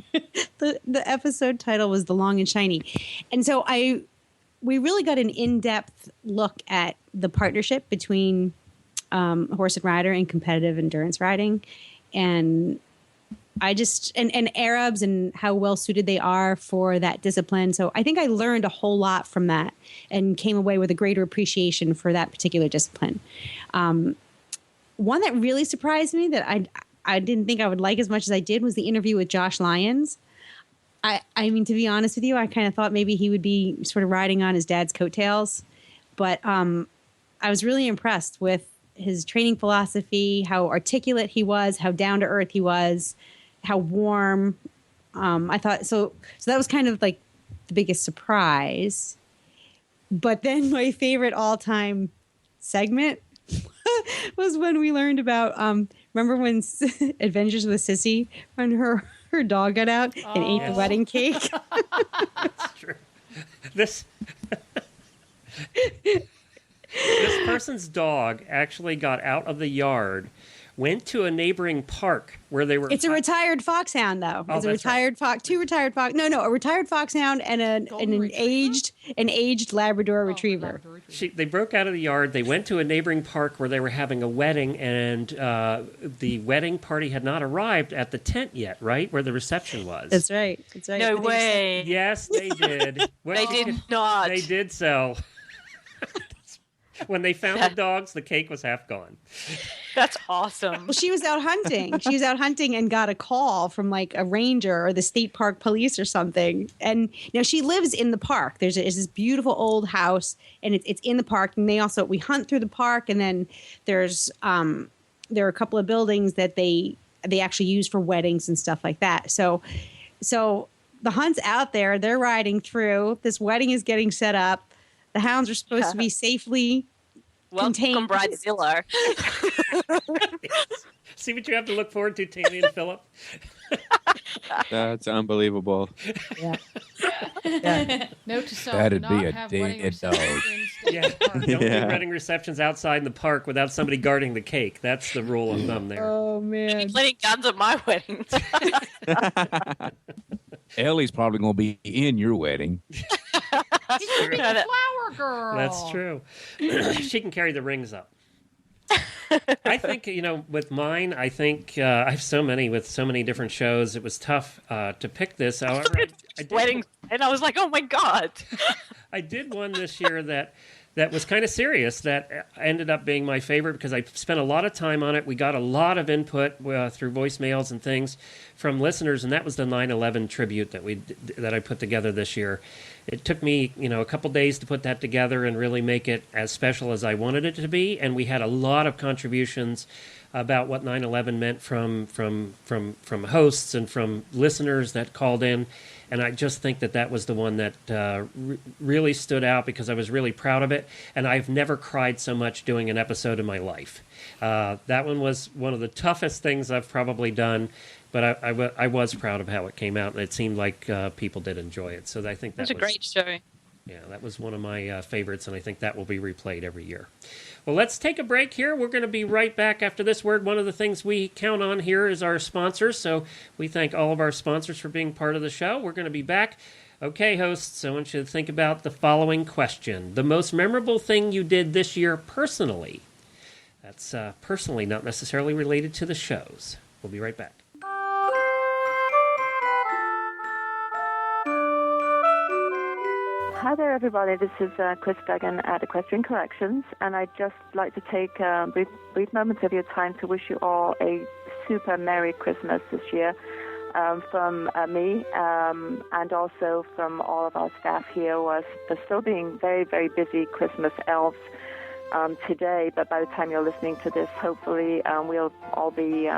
The episode title was The Long and Shiny. And so we really got an in-depth look at the partnership between horse and rider in competitive endurance riding. And I just, and Arabs and how well suited they are for that discipline. So I think I learned a whole lot from that and came away with a greater appreciation for that particular discipline. One that really surprised me that I didn't think I would like as much as I did was the interview with Josh Lyons. I mean, to be honest with you, I kind of thought maybe he would be sort of riding on his dad's coattails, but I was really impressed with his training philosophy, how articulate he was, how down to earth he was, how warm. I thought so that was kind of like the biggest surprise. But then my favorite all-time segment was when we learned about remember when Adventures with Sissy, when her dog got out and ate the wedding cake. That's true. This person's dog actually got out of the yard, went to a neighboring park where they were. It's a retired foxhound, though. Oh, it's a retired fox, two retired fox. No, a retired foxhound and an aged Labrador retriever. They broke out of the yard. They went to a neighboring park where they were having a wedding, and the wedding party had not arrived at the tent yet, right, where the reception was. That's right. No way. Yes, they did. They did not. They did so. When they found the dogs, the cake was half gone. That's awesome. Well, she was out hunting. She was out hunting and got a call from like a ranger or the state park police or something. And now she lives in the park. There's this beautiful old house, and it's in the park. And we hunt through the park, and then there are a couple of buildings that they actually use for weddings and stuff like that. So the hunt's out there. They're riding through. This wedding is getting set up. The hounds are supposed to be safely contained. Welcome, Bridezilla. See what you have to look forward to, Tammy and Philip. That's unbelievable. Yeah. Note to self: That'd do be not a have dead wedding dog. receptions in state park. Don't do wedding receptions outside in the park without somebody guarding the cake. That's the rule of thumb there. Oh man! Plenty guns at my weddings. Ellie's probably going to be in your wedding. She's gonna be the flower girl. That's true. She can carry the rings up. I think, with mine, I have so many with so many different shows. It was tough to pick this. However, I did, Weddings, and I was like, oh my God. I did one this year that was kind of serious, that ended up being my favorite because I spent a lot of time on it. We got a lot of input through voicemails and things from listeners, and that was the 9/11 tribute that I put together this year. It took me, a couple days to put that together and really make it as special as I wanted it to be, and we had a lot of contributions about what 9/11 meant from hosts and from listeners that called in. And I just think that was the one that really stood out because I was really proud of it. And I've never cried so much doing an episode in my life. That one was one of the toughest things I've probably done. But I was proud of how it came out. And it seemed like people did enjoy it. So I think that was a great show. Yeah, that was one of my favorites. And I think that will be replayed every year. Well, let's take a break here. We're going to be right back after this word. One of the things we count on here is our sponsors. So we thank all of our sponsors for being part of the show. We're going to be back. Okay, hosts, I want you to think about the following question. The most memorable thing you did this year personally. That's personally, not necessarily related to the shows. We'll be right back. Hi there, everybody. This is Chris Duggan at Equestrian Collections, and I'd just like to take brief moments of your time to wish you all a super Merry Christmas this year from me and also from all of our staff here who are still being very, very busy Christmas elves today, but by the time you're listening to this, hopefully we'll all be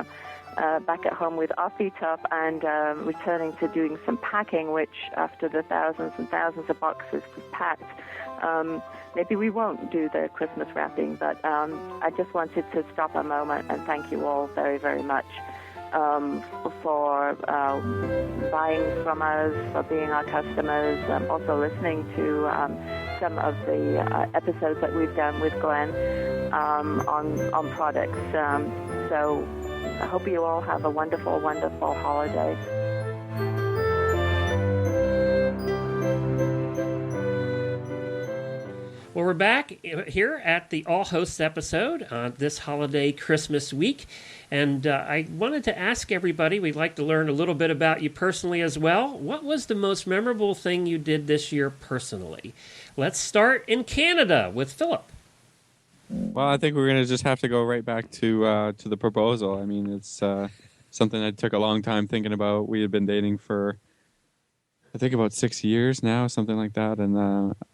back at home with our feet up and returning to doing some packing, which after the thousands and thousands of boxes we've packed, maybe we won't do the Christmas wrapping, but I just wanted to stop a moment and thank you all very, very much for buying from us, for being our customers, also listening to some of the episodes that we've done with Glenn on products. So I hope you all have a wonderful, wonderful holiday. Well, we're back here at the All Hosts episode this holiday Christmas week. And I wanted to ask everybody, we'd like to learn a little bit about you personally as well. What was the most memorable thing you did this year personally? Let's start in Canada with Philip. Well, I think we're going to just have to go right back to the proposal. I mean, it's something I took a long time thinking about. We had been dating for, I think, about 6 years now, something like that. And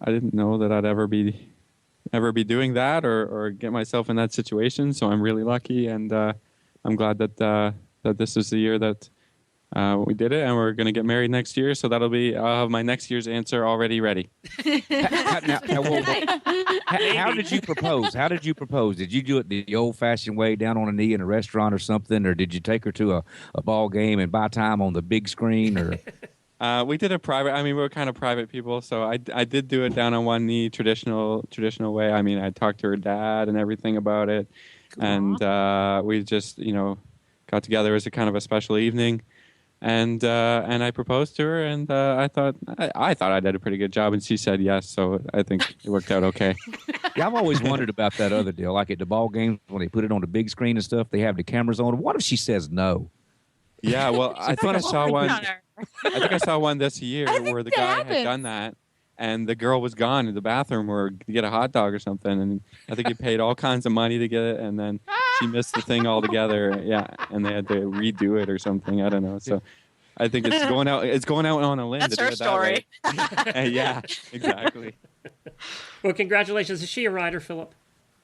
I didn't know that I'd ever be doing that or get myself in that situation. So I'm really lucky, and I'm glad that this is the year that we did it, and we're going to get married next year. So I'll have my next year's answer already ready. How did you propose? Did you do it the old-fashioned way, down on a knee in a restaurant or something, or did you take her to a ball game and buy time on the big screen? Or we did it private. I mean, we were kind of private people, so I did do it down on one knee, traditional way. I mean, I talked to her dad and everything about it, and we just got together as a kind of a special evening. And I proposed to her, and I thought I did a pretty good job, and she said yes. So I think it worked out okay. Yeah, I've always wondered about that other deal, like at the ball games when they put it on the big screen and stuff. They have the cameras on. What if she says no? Yeah, well, I think I saw one. I think I saw one this year where the guy had done that, and the girl was gone in the bathroom or to get a hot dog or something, and I think he paid all kinds of money to get it, and then she missed the thing altogether. Yeah, and they had to redo it or something. I don't know. So I think it's going out. It's going out on a limb. That's to do her it that story. way. Yeah, exactly. Well, congratulations. Is she a rider, Philip?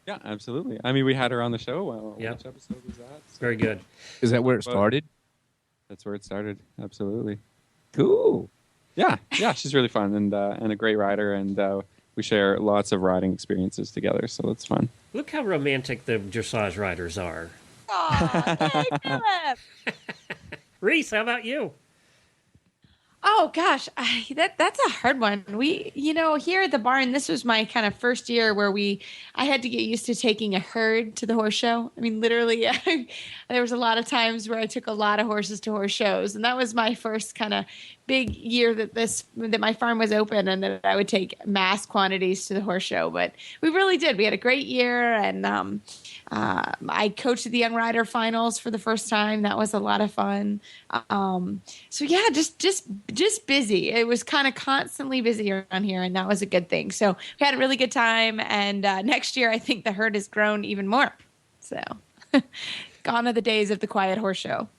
Yeah, absolutely. I mean, we had her on the show. Well, Yep. Which episode was that? So, Very good. Is that where it started? That's where it started. Absolutely. Cool. Yeah, she's really fun and a great rider, and we share lots of riding experiences together, so it's fun. Look how romantic the dressage riders are. Aw, yay, Philip. Reese, how about you? Oh gosh, that's a hard one. We, here at the barn, this was my kind of first year where I had to get used to taking a herd to the horse show. I mean, literally, there was a lot of times where I took a lot of horses to horse shows, and that was my first kind of big year that my farm was open and that I would take mass quantities to the horse show. But we really did. We had a great year, and I coached the Young Rider Finals for the first time. That was a lot of fun. So yeah, just busy. It was kind of constantly busy around here, and that was a good thing. So we had a really good time, and next year I think the herd has grown even more. So gone are the days of the quiet horse show.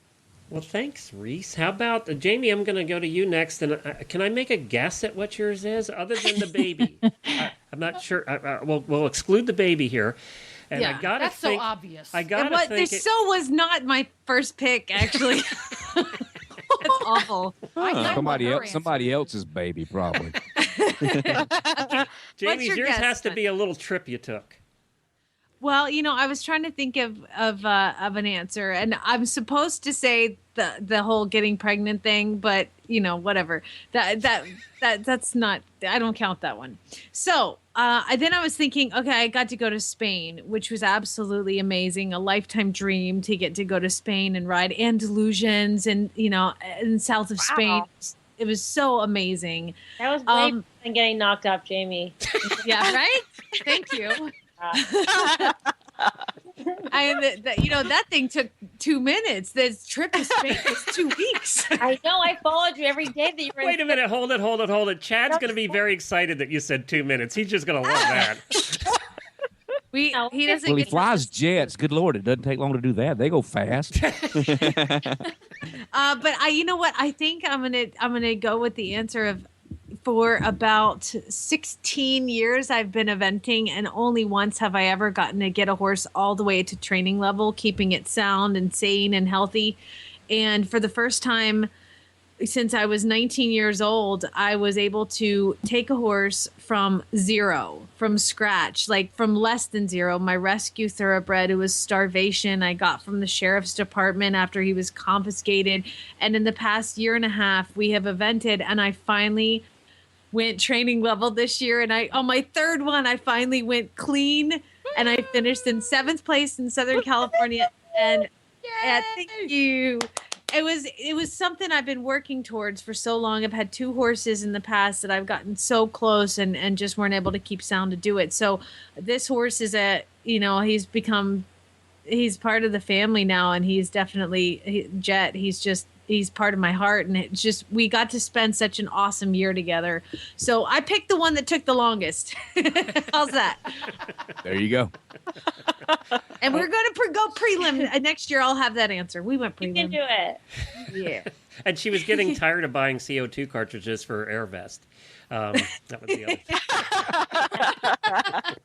Well, thanks, Reese. How about Jamie? I'm going to go to you next, and can I make a guess at what yours is, other than the baby? I'm not sure. We'll exclude the baby here. And yeah, I gotta that's think, so obvious. I gotta think. This so was not my first pick, actually. It's awful. Somebody else's baby, probably. Jamie's, yours guess, has to be a little trip you took. Well, I was trying to think of an answer, and I'm supposed to say the whole getting pregnant thing, but whatever. That's not. I don't count that one. So then I was thinking, okay, I got to go to Spain, which was absolutely amazing, a lifetime dream to get to go to Spain and ride Andalusians, and in south of Spain. It was so amazing. That was way better than getting knocked up, Jamie. Yeah, right? Thank you. That thing took 2 minutes. This trip to Spain was 2 weeks. I know. I followed you every day that you were. Wait a minute. Hold it. Chad's going to be very excited that you said 2 minutes. He's just going to love that. He doesn't. Well, he flies jets. Good Lord, it doesn't take long to do that. They go fast. But you know what? I think I'm gonna go with the answer of. For about 16 years, I've been eventing, and only once have I ever gotten to get a horse all the way to training level, keeping it sound and sane and healthy. And for the first time since I was 19 years old, I was able to take a horse from zero, from scratch, like from less than zero. My rescue thoroughbred, it was starvation, I got from the sheriff's department after he was confiscated. And in the past year and a half, we have evented, and I finally went training level this year, and on my third one, I finally went clean, and I finished in 7th place in Southern California. And thank you. It was something I've been working towards for so long. I've had 2 horses in the past that I've gotten so close and just weren't able to keep sound to do it. So this horse is he's part of the family now, and he's definitely Jet. He's part of my heart, and it's just we got to spend such an awesome year together. So I picked the one that took the longest. How's that? There you go. And we're going to go prelim next year. I'll have that answer. We went prelim. You can do it. Yeah. And she was getting tired of buying CO2 cartridges for her air vest. That was the other thing.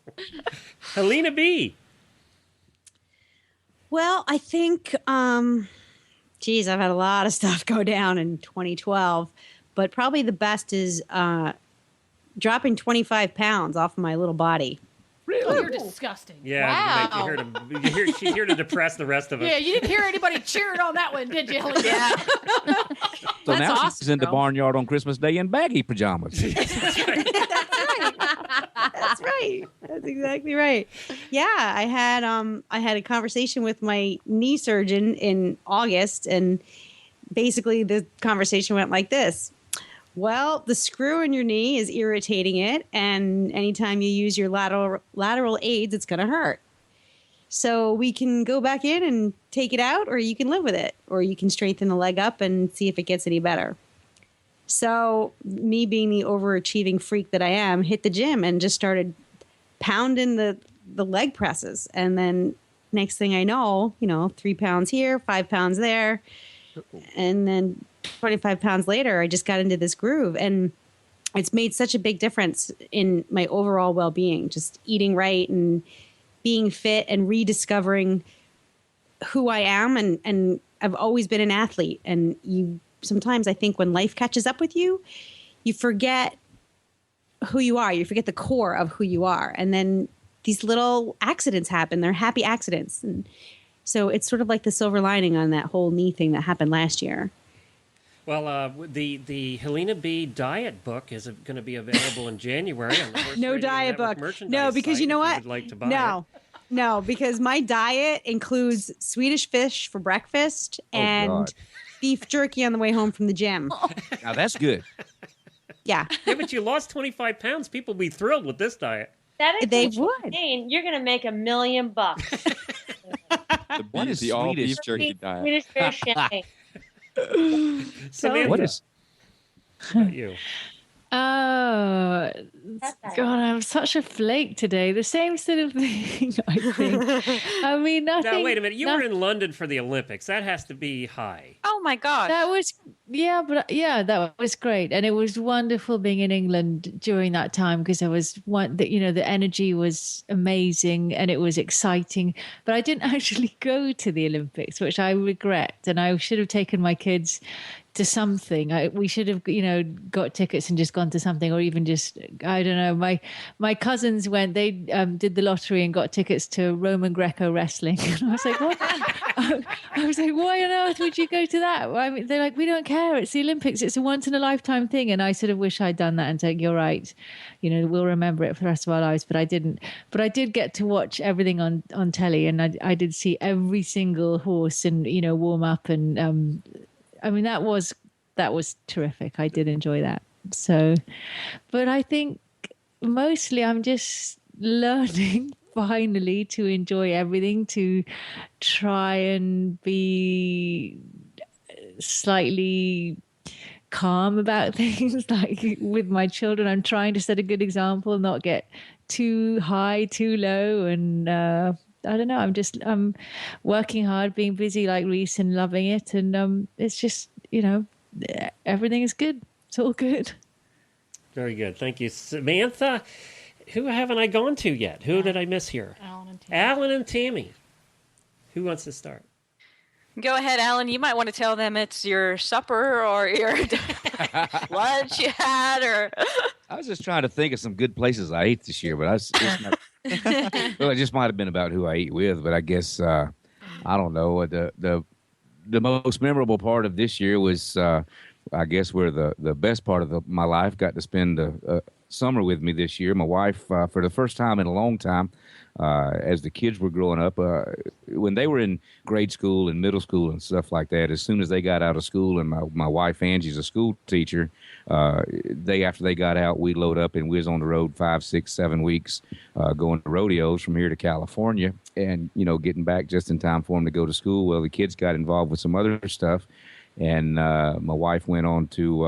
Helena B. Well, I think, I've had a lot of stuff go down in 2012, but probably the best is dropping 25 pounds off of my little body. Oh, you're disgusting. Yeah, Wow. she's here to depress the rest of us. Yeah, you didn't hear anybody cheering on that one, did you, Helena? Yeah. So That's now awesome, she's in the girl. barnyard on Christmas Day in baggy pajamas. That's right. That's exactly right. Yeah, I had a conversation with my knee surgeon in August, and basically the conversation went like this. Well, the screw in your knee is irritating it, and anytime you use your lateral aids, it's going to hurt. So we can go back in and take it out, or you can live with it, or you can strengthen the leg up and see if it gets any better. So me being the overachieving freak that I am, hit the gym and just started pounding the leg presses. And then next thing I know, 3 pounds here, 5 pounds there. And then 25 pounds later, I just got into this groove. And it's made such a big difference in my overall well-being, just eating right and being fit and rediscovering who I am. And I've always been an athlete. And sometimes I think when life catches up with you, you forget who you are. You forget the core of who you are. And then these little accidents happen. They're happy accidents. And so it's sort of like the silver lining on that whole knee thing that happened last year. Well, the Helena B diet book is going to be available in January. On the Horse No Radio diet Network book. merchandise No, because site you know if what? would like to buy No. it. No, because my diet includes Swedish fish for breakfast and God. beef jerky on the way home from the gym. Now that's good. Yeah. Yeah, but you lost 25 pounds. People will be thrilled with this diet. That is They would. insane. You're going to make $1 million. What is The all beef Swedish? jerky diet. Swedish fish champagne. Samantha, What is? what about you? Oh, That's nice. God, I'm such a flake today. The same sort of thing, I think. I mean, nothing. Now, wait a minute. You no- were in London for the Olympics. That has to be high. Oh my gosh. That was, that was great. And it was wonderful being in England during that time because the energy was amazing and it was exciting. But I didn't actually go to the Olympics, which I regret. And I should have taken my kids to something. We should have, got tickets and just gone to something, or even just, I don't know. My cousins went, they did the lottery and got tickets to Roman Greco wrestling. And I was like, what? I was like, why on earth would you go to that? I mean, they're like, we don't care. It's the Olympics. It's a once in a lifetime thing. And I sort of wish I'd done that and said, you're right. We'll remember it for the rest of our lives. But I didn't. But I did get to watch everything on telly, and I did see every single horse and, warm up. And I mean, that was terrific. I did enjoy that. So, but I think mostly I'm just learning finally to enjoy everything, to try and be slightly calm about things. Like with my children, I'm trying to set a good example, not get too high, too low. And I don't know, I'm working hard, being busy like Reese and loving it. And it's just, everything is good. It's all good. Very good. Thank you. Samantha, who haven't I gone to yet? Who did I miss here? Alan and Tammy. Who wants to start? Go ahead, Alan. You might want to tell them it's your supper or your lunch you had, or I was just trying to think of some good places I ate this year, but well, it just might have been about who I eat with. But I guess I don't know. The most memorable part of this year was, I guess, where the best part of my life got to spend summer with me this year. My wife, for the first time in a long time, as the kids were growing up, when they were in grade school and middle school and stuff like that, as soon as they got out of school, and my wife Angie's a school teacher, after they got out, we load up and we was on the road 5, 6, 7 weeks, going to rodeos from here to California, and getting back just in time for them to go to school. Well, the kids got involved with some other stuff, and my wife went on to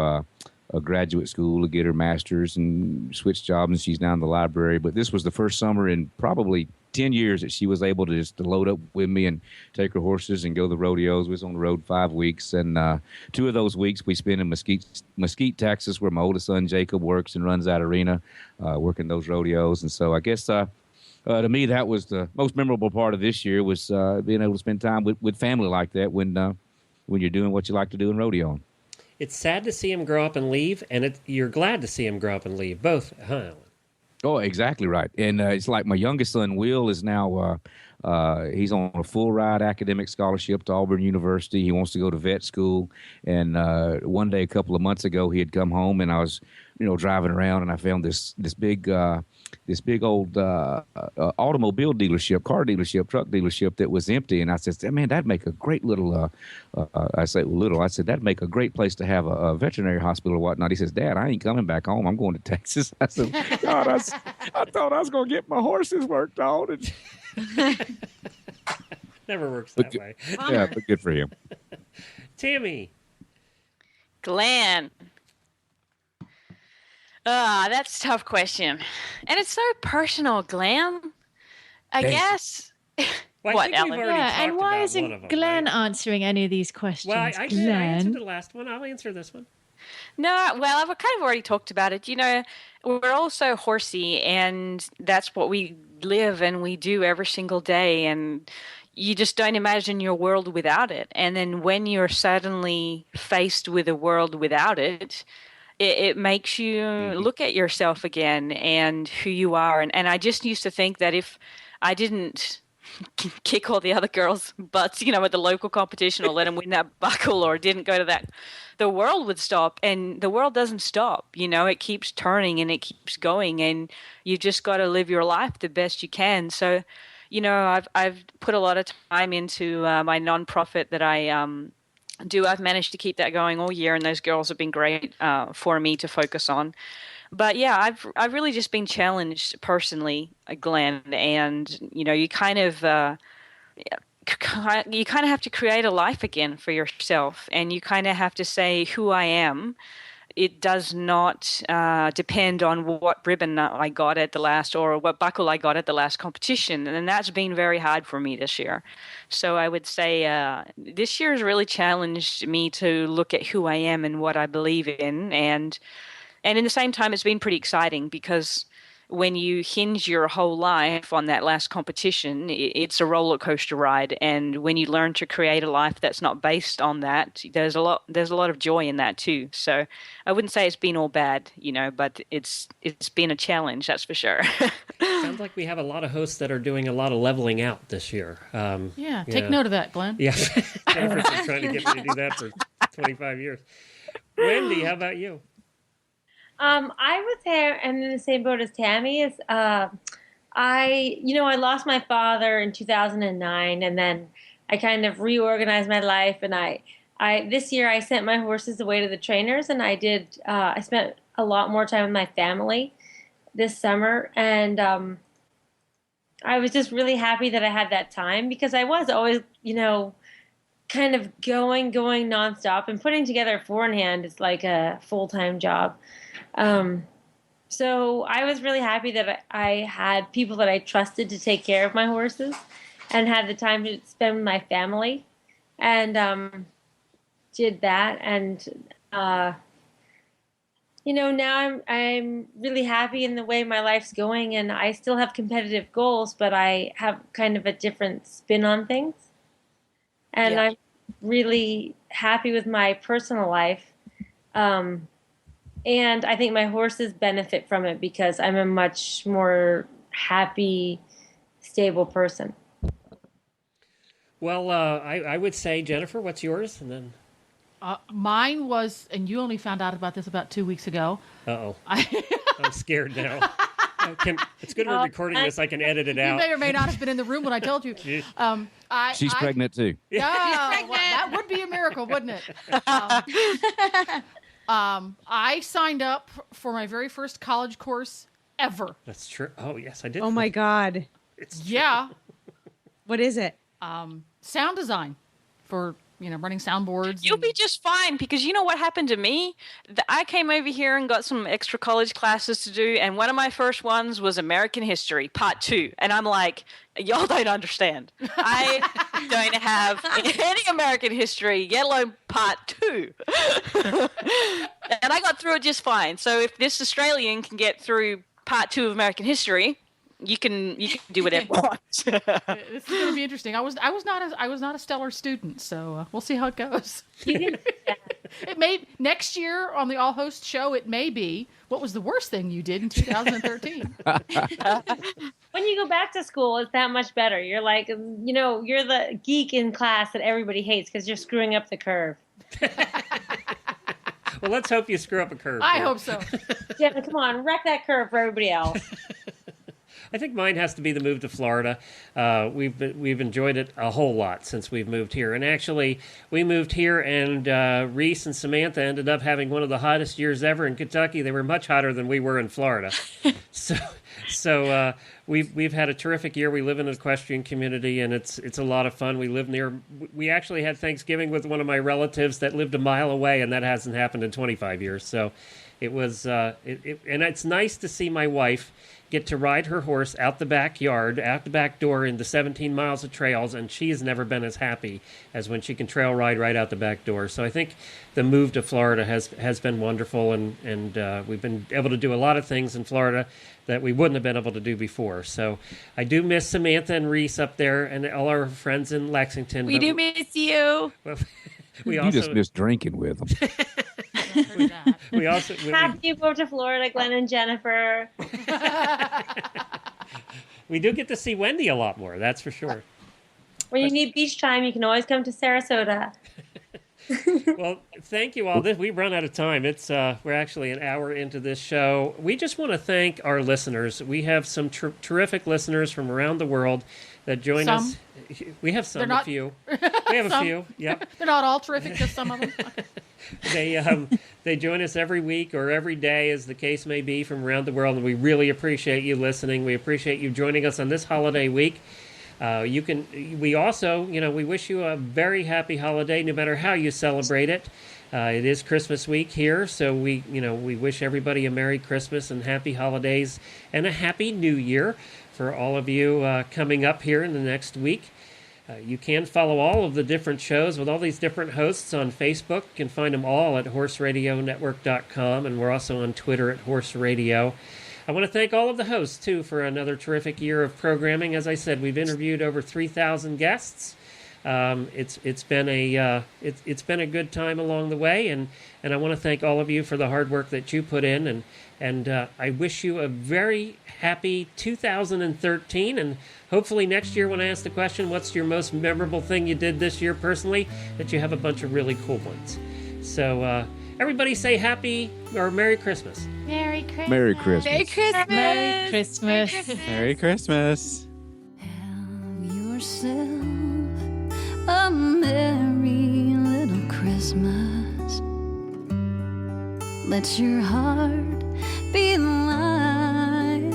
a graduate school to get her master's and switched jobs, and she's now in the library. But this was the first summer in probably 10 years that she was able to just to load up with me and take her horses and go to the rodeos. We was on the road 5 weeks, and 2 of those weeks we spent in Mesquite, Texas, where my oldest son Jacob works and runs that arena, working those rodeos. And so I guess to me that was the most memorable part of this year, was being able to spend time with family like that when you're doing what you like to do in rodeoing. It's sad to see him grow up and leave, and you're glad to see him grow up and leave. Both, huh? Oh, exactly right. And it's like my youngest son, Will, is now he's on a full ride academic scholarship to Auburn University. He wants to go to vet school. And one day, a couple of months ago, he had come home, and I was, driving around, and I found this big old automobile dealership, car dealership, truck dealership that was empty. And I said, man, that'd make a great little, I said, that'd make a great place to have a veterinary hospital or whatnot. He says, Dad, I ain't coming back home. I'm going to Texas. I said, God, I thought I was going to get my horses worked on. And Never works that way. Yeah, but good for him. Tammy. Glenn. That's a tough question. And it's so personal, Glenn. I guess. Well, What, Ellen? And why isn't Glenn answering any of these questions? Well, I did. I answered the last one. I'll answer this one. No, well, I've kind of already talked about it. We're all so horsey, and that's what we live and we do every single day. And you just don't imagine your world without it. And then when you're suddenly faced with a world without it, it makes you look at yourself again and who you are. And I just used to think that if I didn't kick all the other girls' butts, at the local competition, or let them win that buckle, or didn't go to that, the world would stop. And the world doesn't stop. It keeps turning and it keeps going, and you just got to live your life the best you can. So, I've put a lot of time into my nonprofit that I do. I've managed to keep that going all year, and those girls have been great for me to focus on. But yeah, I've really just been challenged personally, Glenn, and you kind of have to create a life again for yourself, and you kind of have to say who I am. It does not depend on what ribbon I got at the last, or what buckle I got at the last competition. And that's been very hard for me this year. So I would say this year has really challenged me to look at who I am and what I believe in. And in the same time, it's been pretty exciting, because when you hinge your whole life on that last competition, it's a roller coaster ride. And when you learn to create a life that's not based on that, there's a lot of joy in that too. So I wouldn't say it's been all bad, but it's been a challenge, that's for sure. Sounds like we have a lot of hosts that are doing a lot of leveling out this year. Take note of that, Glenn. Yeah, Jennifer's been trying to get me to do that for 25 years. Wendy, how about you? I would say I'm in the same boat as Tammy. I lost my father in 2009, and then I kind of reorganized my life. And I this year I sent my horses away to the trainers, and I spent a lot more time with my family this summer, and I was just really happy that I had that time, because I was always, kind of going nonstop, and putting together a four-in-hand is like a full-time job. So I was really happy that I had people that I trusted to take care of my horses, and had the time to spend with my family, and did that. And now I'm really happy in the way my life's going, and I still have competitive goals, but I have kind of a different spin on things. And I'm really happy with my personal life. And I think my horses benefit from it, because I'm a much more happy, stable person. Well, I would say, Jennifer, what's yours? And then Mine was, and you only found out about this about 2 weeks ago. Uh-oh. I'm scared now. It's good we're recording this. I can edit it You out. may or may not have been in the room when I told you. She's pregnant too. Yeah, well, that would be a miracle, wouldn't it? I signed up for my very first college course ever. That's true. Oh, yes, I did. Oh my God. Yeah. What is it? Sound design for, running soundboards. You'll be just fine because you know what happened to me? I came over here and got some extra college classes to do, and one of my first ones was American History, Part 2. And I'm like, y'all don't understand. I don't have any American history, let alone Part 2. And I got through it just fine. So if this Australian can get through Part 2 of American History, you can do whatever you want. This is going to be interesting. I was not a stellar student, so we'll see how it goes. It may next year on the All Host show. It may be what was the worst thing you did in 2013. When you go back to school, it's that much better. You're like, you're the geek in class that everybody hates because you're screwing up the curve. Well, let's hope you screw up a curve. I hope so. Jen, come on, wreck that curve for everybody else. I think mine has to be the move to Florida. We've enjoyed it a whole lot since we've moved here. And actually, we moved here, and Reese and Samantha ended up having one of the hottest years ever in Kentucky. They were much hotter than we were in Florida. So we've had a terrific year. We live in an equestrian community, and it's a lot of fun. We live near. We actually had Thanksgiving with one of my relatives that lived a mile away, and that hasn't happened in 25 years. So it was, and it's nice to see my wife get to ride her horse out the backyard, out the back door into 17 miles of trails, and she has never been as happy as when she can trail ride right out the back door. So I think the move to Florida has been wonderful, and we've been able to do a lot of things in Florida that we wouldn't have been able to do before. So I do miss Samantha and Reese up there and all our friends in Lexington. We do miss you. We You just miss drinking with them. We also Happy you moved to Florida, Glenn and Jennifer. we do get to see Wendy a lot more, that's for sure. When you need beach time, you can always come to Sarasota. Well, thank you all. We've run out of time. It's we're actually an hour into this show. We just want to thank our listeners. We have some terrific listeners from around the world that join us. We have some, a few. We have a few. Yep. They're not all terrific, just some of them. They join us every week or every day, as the case may be, from around the world, and we really appreciate you listening. We appreciate you joining us on this holiday week. We also, we wish you a very happy holiday, no matter how you celebrate it. It is Christmas week here, so we wish everybody a Merry Christmas and happy holidays and a Happy New Year for all of you coming up here in the next week. You can follow all of the different shows with all these different hosts on Facebook. You can find them all at horseradionetwork.com, and we're also on Twitter at Horse Radio. I want to thank all of the hosts, too, for another terrific year of programming. As I said, we've interviewed over 3,000 guests. It's been a good time along the way, and I want to thank all of you for the hard work that you put in, and I wish you a very happy 2013, and hopefully next year when I ask the question, what's your most memorable thing you did this year personally, that you have a bunch of really cool ones. So everybody say happy or Merry Christmas. Merry Christmas. Merry Christmas. Merry Christmas. Merry Christmas. Merry Christmas. Have yourself a merry little Christmas. Let your heart be light.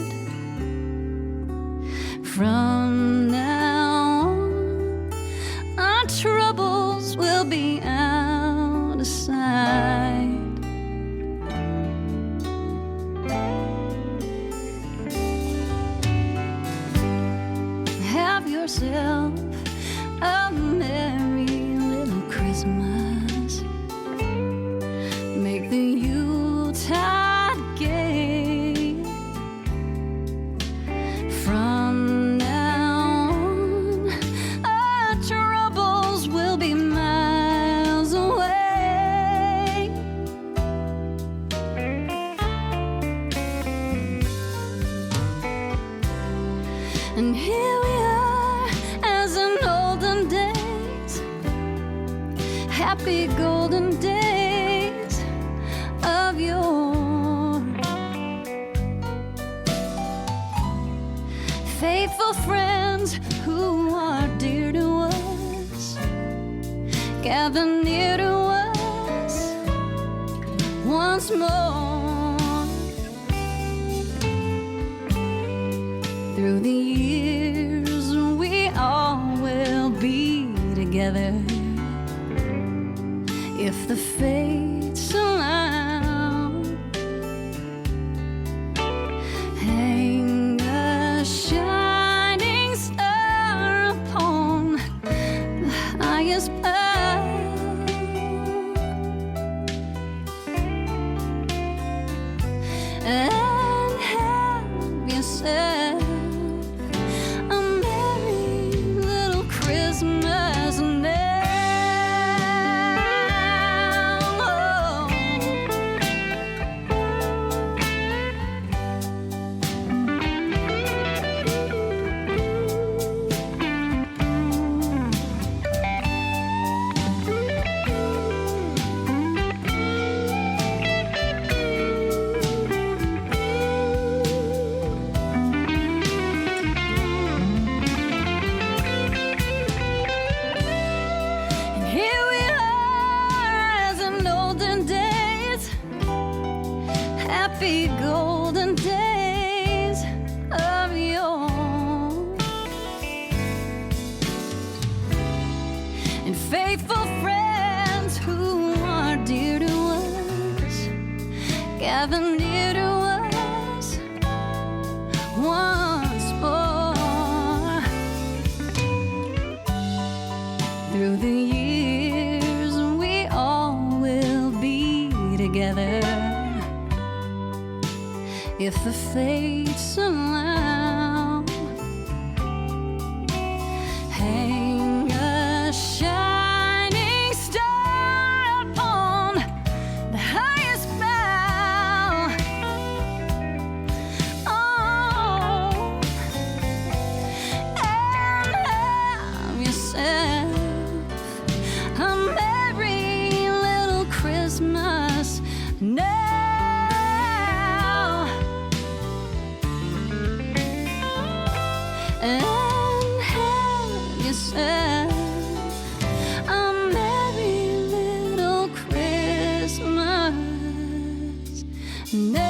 From now on, our troubles will be out of sight. Have yourself a merry little Christmas. Make the Yuletide gay. From now on, our troubles will be miles away. And here we are as in olden days, happy golden days of yore. faithful friends who are dear to us, gather near to us once more. Through the years, we all will be together if the fates allow. Hang a shining star upon the highest bough, and have yourself a merry little Christmas now. And here we are as in olden days, happy golden days of yore, and faithful friends who are dear to us gather near to us once more. Through the years, we all will be together if the fates allow. Hang a shining star upon the highest bough. Oh, and have yourself a merry little Christmas now. And have yourself a merry little Christmas now.